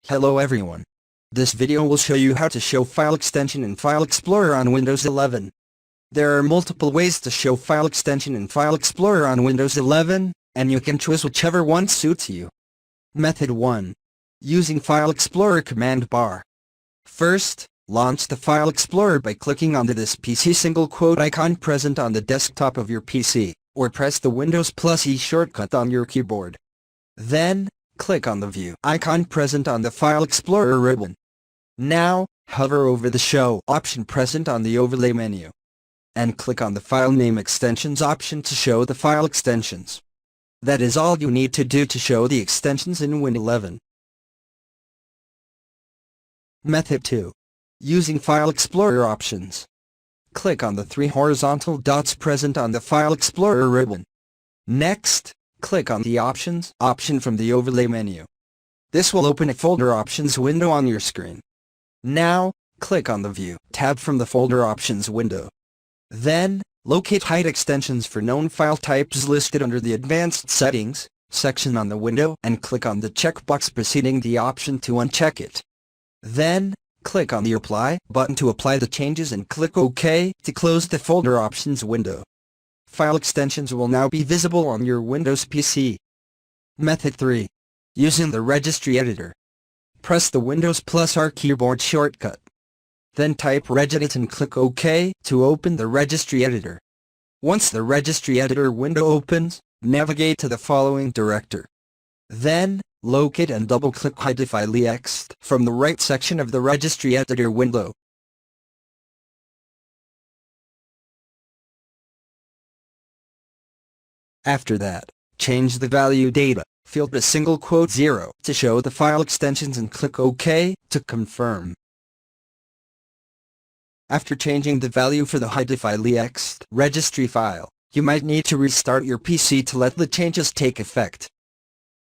Hello everyone. This video will show you how to show file extension in File Explorer on Windows 11. There are multiple ways to show file extension in File Explorer on Windows 11, and you can choose whichever one suits you. Method 1. Using File Explorer command bar. First, launch the File Explorer by clicking onto this PC single quote icon present on the desktop of your PC, or press the Windows plus E shortcut on your keyboard. Then, click on the View icon present on the File Explorer ribbon. Now, hover over the Show option present on the Overlay menu, and click on the File Name Extensions option to show the file extensions. That is all you need to do to show the extensions in Win 11. Method 2. Using File Explorer options. Click on the three horizontal dots present on the File Explorer ribbon. Next, click on the Options option from the Overlay menu. This will open a Folder Options window on your screen. Now, click on the View tab from the Folder Options window. Then, locate Hide Extensions for known file types listed under the Advanced Settings section on the window and click on the checkbox preceding the option to uncheck it. Then, click on the Apply button to apply the changes and click OK to close the Folder Options window. File extensions will now be visible on your Windows PC. Method 3. Using the Registry editor. Press the Windows plus R keyboard shortcut. Then type regedit and click OK to open the Registry editor. Once the Registry editor window opens, navigate to the following directory. Then, locate and double-click hide-file-ext from the right section of the Registry editor window. After that, change the value data field to single quote 0 to show the file extensions and click OK to confirm. After changing the value for the hide-file-ext registry file, you might need to restart your PC to let the changes take effect.